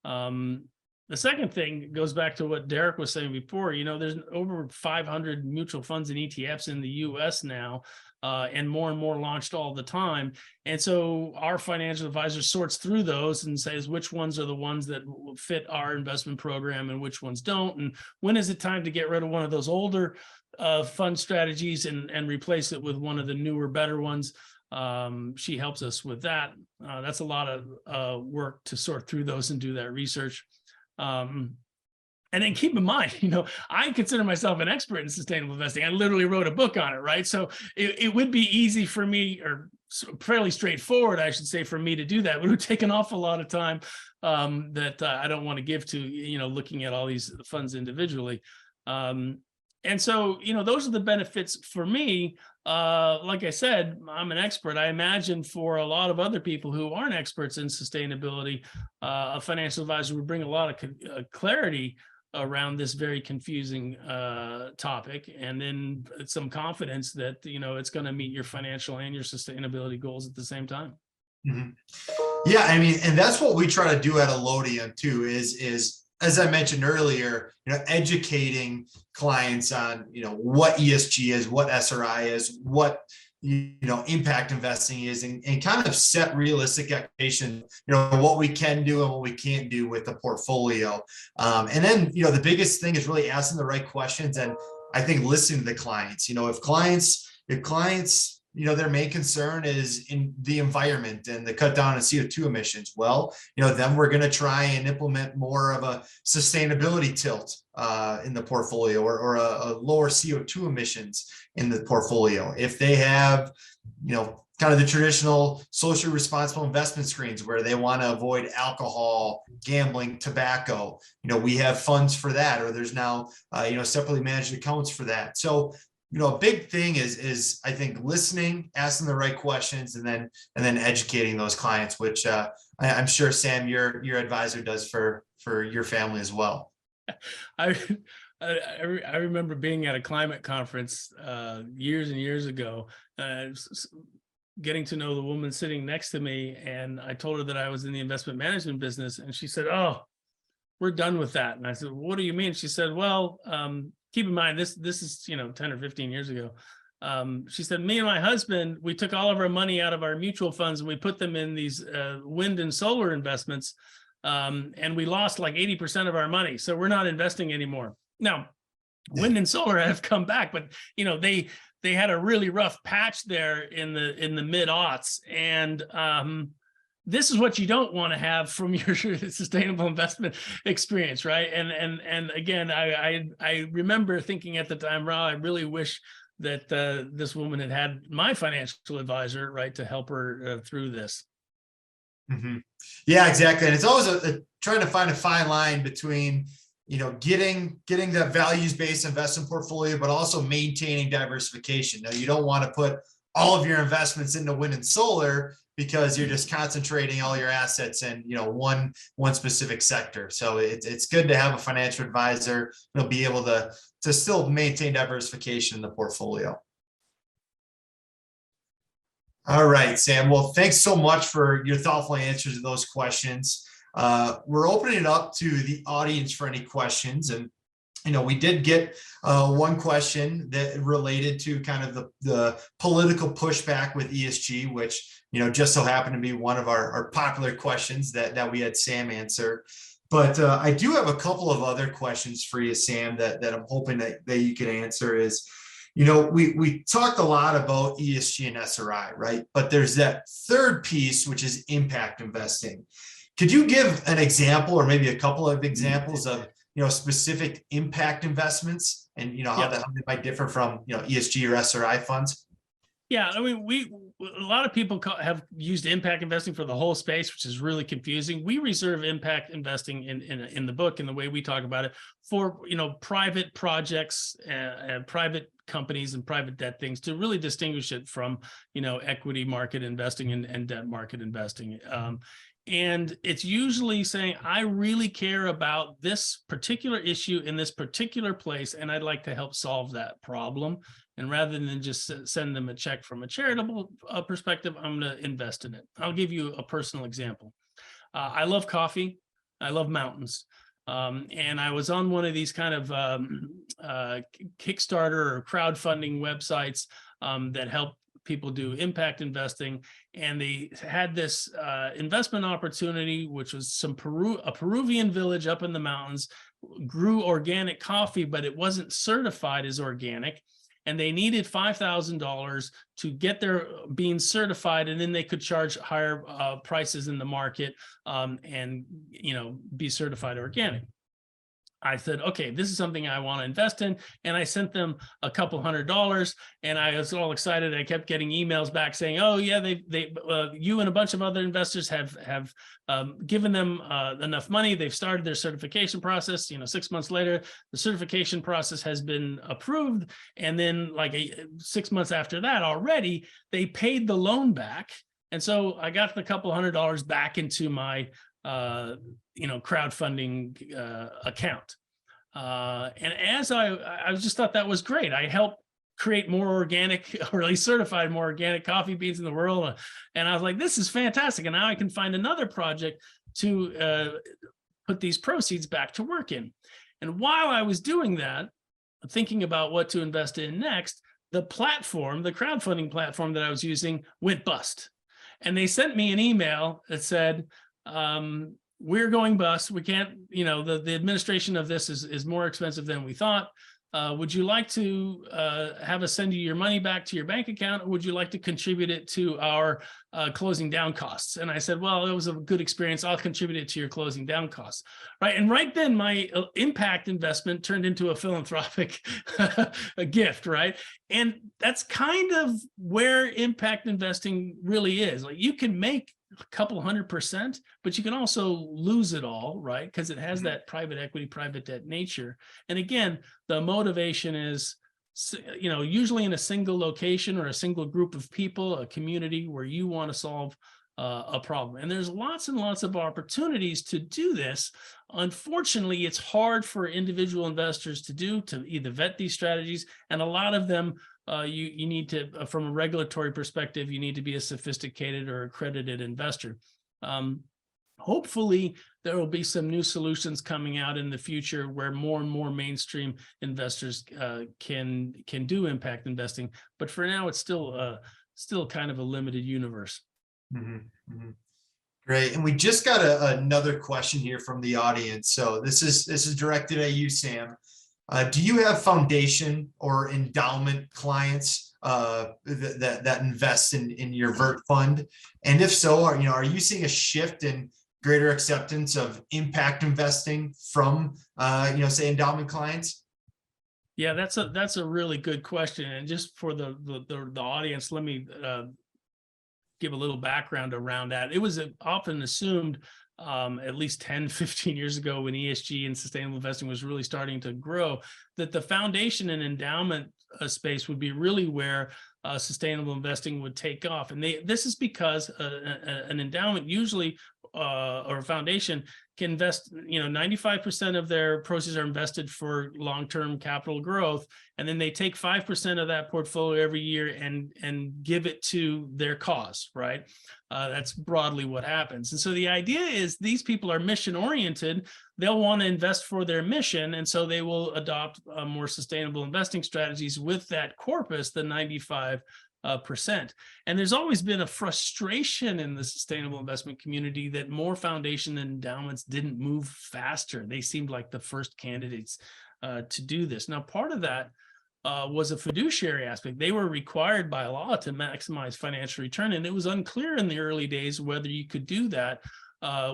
The second thing goes back to what Derek was saying before. There's over 500 mutual funds and ETFs in the US now, and more launched all the time. And so our financial advisor sorts through those and says which ones are the ones that will fit our investment program and which ones don't. And when is it time to get rid of one of those older fund strategies and replace it with one of the newer, better ones? She helps us with that. That's a lot of work to sort through those and do that research. And then keep in mind, I consider myself an expert in sustainable investing. I literally wrote a book on it, right? So it would be easy for me, or fairly straightforward, I should say, for me to do that. It would take an awful lot of time that I don't want to give to, looking at all these funds individually. And so, those are the benefits for me. Like I said, I'm an expert. I imagine for a lot of other people who aren't experts in sustainability, a financial advisor would bring a lot of clarity around this very confusing topic, and then some confidence that, it's going to meet your financial and your sustainability goals at the same time. Mm-hmm. Yeah, I mean, and that's what we try to do at Allodium too, is as I mentioned earlier, educating clients on, what ESG is, what SRI is, what, impact investing is, and kind of set realistic expectations, what we can do and what we can't do with the portfolio. And then, the biggest thing is really asking the right questions. And I think listening to the clients, if clients, their main concern is in the environment and the cut down on CO2 emissions. Well, then we're going to try and implement more of a sustainability tilt in the portfolio, or a lower CO2 emissions in the portfolio. If they have, kind of the traditional socially responsible investment screens where they want to avoid alcohol, gambling, tobacco, we have funds for that, or there's now, separately managed accounts for that. So, a big thing is I think listening, asking the right questions, and then educating those clients, which I'm sure, Sam, your advisor does for your family as well. I remember being at a climate conference years and years ago, getting to know the woman sitting next to me, and I told her that I was in the investment management business, and she said, "Oh, we're done with that." And I said, "What do you mean?" She said, "Well, keep in mind, this is 10 or 15 years ago." She said, "Me and my husband, we took all of our money out of our mutual funds and we put them in these wind and solar investments, and we lost like 80% of our money. So we're not investing anymore." Now, wind and solar have come back, but they had a really rough patch there in the mid-aughts, and this is what you don't want to have from your sustainable investment experience, right? And again, I remember thinking at the time, "Wow, I really wish that this woman had my financial advisor, right, to help her through this." Mm-hmm. Yeah, exactly. And it's always trying to find a fine line between, getting that values-based investment portfolio, but also maintaining diversification. Now, you don't want to put all of your investments into wind and solar because you're just concentrating all your assets in, one specific sector. So it's good to have a financial advisor, be able to still maintain diversification in the portfolio. All right, Sam. Well, thanks so much for your thoughtful answers to those questions. We're opening it up to the audience for any questions. And, we did get one question that related to kind of the political pushback with ESG, which, just so happened to be one of our popular questions that we had Sam answer. But I do have a couple of other questions for you, Sam, that I'm hoping that you can answer is, we talked a lot about ESG and SRI, right? But there's that third piece, which is impact investing. Could you give an example or maybe a couple of examples of, specific impact investments and, how they might differ from, ESG or SRI funds? Yeah, I mean, a lot of people have used impact investing for the whole space, which is really confusing. We reserve impact investing in the book and the way we talk about it for, private projects and private companies and private debt things to really distinguish it from, equity market investing and debt market investing. And it's usually saying, I really care about this particular issue in this particular place, and I'd like to help solve that problem. And rather than just send them a check from a charitable perspective, I'm going to invest in it. I'll give you a personal example. I love coffee. I love mountains. And I was on one of these kind of Kickstarter or crowdfunding websites that help people do impact investing. And they had this investment opportunity, which was a Peruvian village up in the mountains, grew organic coffee, but it wasn't certified as organic. And they needed $5,000 to get their beans certified, and then they could charge higher prices in the market and, be certified organic. I said, okay, this is something I want to invest in. And I sent them a couple $100, and I was all excited. I kept getting emails back saying, oh yeah, you and a bunch of other investors have given them enough money. They've started their certification process. 6 months later, the certification process has been approved. And then 6 months after that already, they paid the loan back. And so I got the couple $100 back into my crowdfunding account. And as I just thought that was great. I helped create more organic, or at least certified more organic coffee beans in the world. And I was like, this is fantastic. And now I can find another project to put these proceeds back to work in. And while I was doing that, thinking about what to invest in next, the crowdfunding platform that I was using went bust. And they sent me an email that said, we're going bust. We can't, the administration of this is more expensive than we thought. Would you like to have us send you your money back to your bank account, or would you like to contribute it to our closing down costs? And I said, well, it was a good experience. I'll contribute it to your closing down costs. Right. And right then my impact investment turned into a philanthropic a gift. Right. And that's kind of where impact investing really is. You can make a couple 100%, but you can also lose it all, right? Because it has that private equity, private debt nature. And again, the motivation is, usually in a single location or a single group of people, a community where you want to solve a problem. And there's lots and lots of opportunities to do this. Unfortunately, it's hard for individual investors to either vet these strategies, and a lot of them you need to, from a regulatory perspective, you need to be a sophisticated or accredited investor. Hopefully, there will be some new solutions coming out in the future where more and more mainstream investors can do impact investing. But for now, it's still kind of a limited universe. Mm-hmm. Mm-hmm. Great. And we just got another question here from the audience. So this is directed at you, Sam. Do you have foundation or endowment clients that invest in your Vert fund? And if so, are you seeing a shift in greater acceptance of impact investing from say endowment clients? Yeah, that's a really good question. And just for the audience, let me give a little background around that. It was often assumed at least 10, 15 years ago when ESG and sustainable investing was really starting to grow, that the foundation and endowment space would be really where sustainable investing would take off. And this is because an endowment usually or a foundation can invest, 95% of their proceeds are invested for long-term capital growth. And then they take 5% of that portfolio every year and give it to their cause, right? That's broadly what happens. And so the idea is these people are mission oriented. They'll want to invest for their mission. And so they will adopt more sustainable investing strategies with that corpus, the 95%. And there's always been a frustration in the sustainable investment community that more foundation and endowments didn't move faster. They seemed like the first candidates to do this. Now, part of that was a fiduciary aspect. They were required by law to maximize financial return, and it was unclear in the early days whether you could do that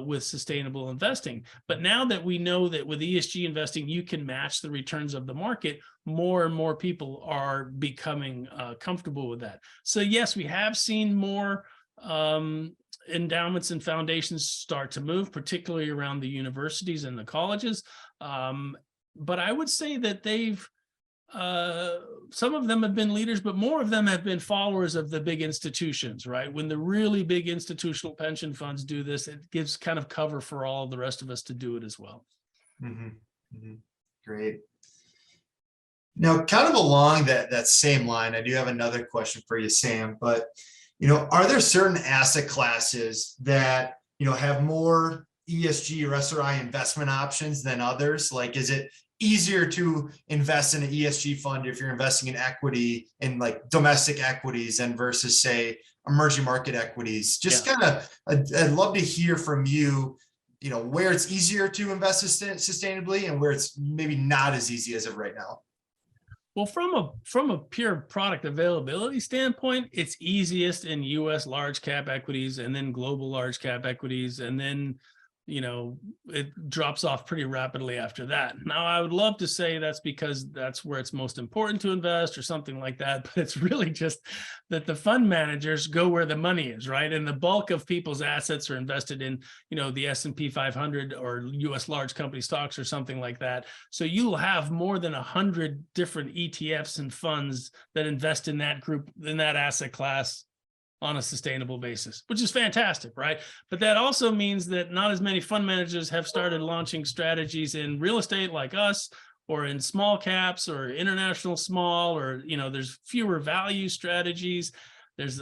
with sustainable investing. But now that we know that with ESG investing, you can match the returns of the market, more and more people are becoming comfortable with that. So yes, we have seen more endowments and foundations start to move, particularly around the universities and the colleges. But I would say that some of them have been leaders, but more of them have been followers of the big institutions, right? When the really big institutional pension funds do this, it gives kind of cover for all of the rest of us to do it as well. Mm-hmm. Mm-hmm. Great. Now, kind of along that same line, I do have another question for you, Sam, but, are there certain asset classes that, have more ESG or SRI investment options than others? Like, is it easier to invest in an ESG fund if you're investing in equity in like domestic equities and versus say emerging market equities? Just kind of, I'd love to hear from you, where it's easier to invest sustainably and where it's maybe not as easy as of right now. Well, from a pure product availability standpoint, it's easiest in US large cap equities and then global large cap equities, and then it drops off pretty rapidly after that. Now, I would love to say that's because that's where it's most important to invest or something like that, but it's really just that the fund managers go where the money is, right? And the bulk of people's assets are invested in, the S&P 500 or US large company stocks or something like that. So you'll have more than 100 different ETFs and funds that invest in that group, in that asset class, on a sustainable basis, which is fantastic, right? But that also means that not as many fund managers have started launching strategies in real estate like us, or in small caps or international small, or, there's fewer value strategies. There's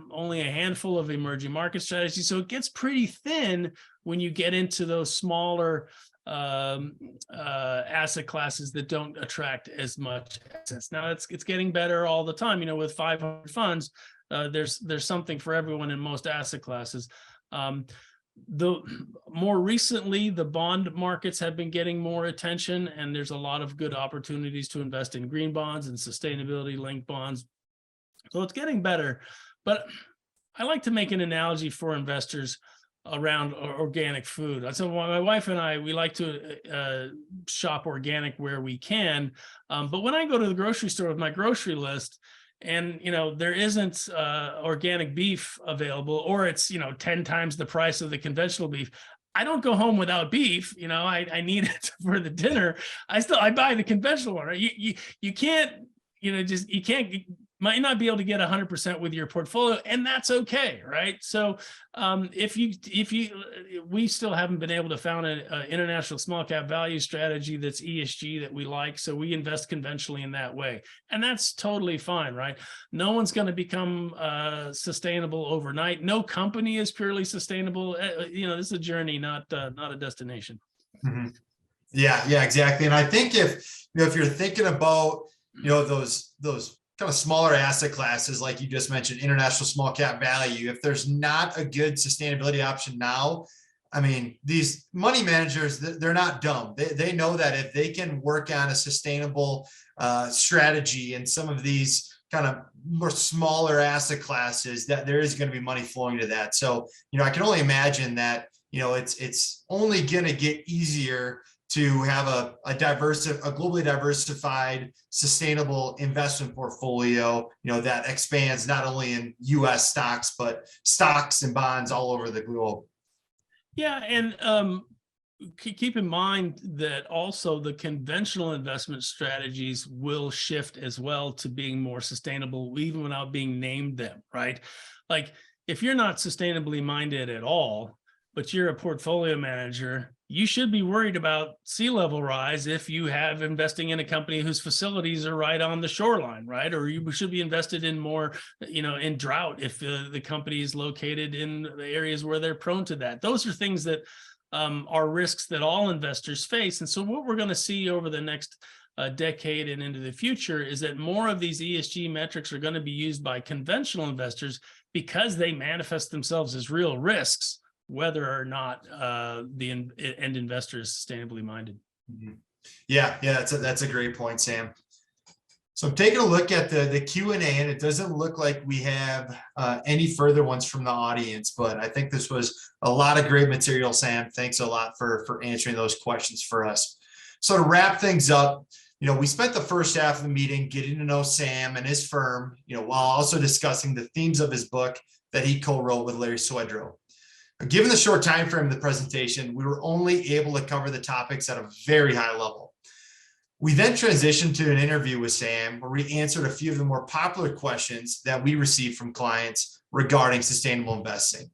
only a handful of emerging market strategies. So it gets pretty thin when you get into those smaller asset classes that don't attract as much assets. Now it's getting better all the time, with 500 funds. There's something for everyone in most asset classes. More recently, the bond markets have been getting more attention, and there's a lot of good opportunities to invest in green bonds and sustainability linked bonds. So it's getting better. But I like to make an analogy for investors around organic food. So my wife and I, we like to shop organic where we can. But when I go to the grocery store with my grocery list, and there isn't organic beef available, or it's 10 times the price of the conventional beef, I don't go home without beef. I need it for the dinner. I buy the conventional one. Right? You can't might not be able to get 100% with your portfolio, and that's okay, right? So we still haven't been able to found an international small cap value strategy that's ESG that we like, so we invest conventionally in that way, and that's totally fine, right? No one's going to become sustainable overnight. No company is purely sustainable. This is a journey, not a destination. Mm-hmm. Yeah, exactly. And I think if you're thinking about those kind of smaller asset classes, like you just mentioned, international small cap value, if there's not a good sustainability option now, I mean, these money managers, they're not dumb. They know that if they can work on a sustainable strategy in some of these kind of more smaller asset classes, that there is going to be money flowing to that. So, I can only imagine that, it's only going to get easier to have a globally diversified, sustainable investment portfolio, that expands not only in U.S. stocks, but stocks and bonds all over the globe. Yeah, and keep in mind that also the conventional investment strategies will shift as well to being more sustainable, even without being named them, right? Like if you're not sustainably minded at all, but you're a portfolio manager, you should be worried about sea level rise if you have investing in a company whose facilities are right on the shoreline, right? Or you should be invested in more, in drought if the company is located in the areas where they're prone to that. Those are things that are risks that all investors face. And so what we're going to see over the next decade and into the future is that more of these ESG metrics are going to be used by conventional investors because they manifest themselves as real risks, whether or not the end investor is sustainably minded. Yeah, that's a great point, Sam. So I'm taking a look at the Q&A, and it doesn't look like we have any further ones from the audience, but I think this was a lot of great material, Sam. Thanks a lot for answering those questions for us. So to wrap things up, we spent the first half of the meeting getting to know Sam and his firm, while also discussing the themes of his book that he co-wrote with Larry Swedroe. Given the short time frame of the presentation, we were only able to cover the topics at a very high level. We then transitioned to an interview with Sam where we answered a few of the more popular questions that we received from clients regarding sustainable investing.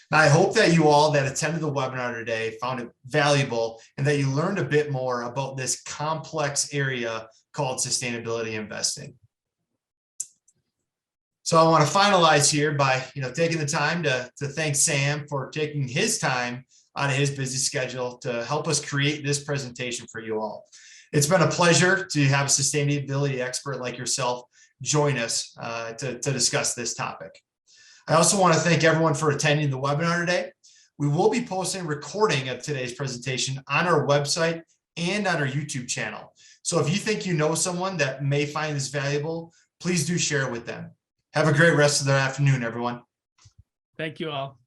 Now, I hope that you all that attended the webinar today found it valuable and that you learned a bit more about this complex area called sustainability investing. So I want to finalize here by taking the time to thank Sam for taking his time out of his busy schedule to help us create this presentation for you all. It's been a pleasure to have a sustainability expert like yourself join us to discuss this topic. I also want to thank everyone for attending the webinar today. We will be posting a recording of today's presentation on our website and on our YouTube channel. So if you think you know someone that may find this valuable, please do share it with them. Have a great rest of the afternoon, everyone. Thank you all.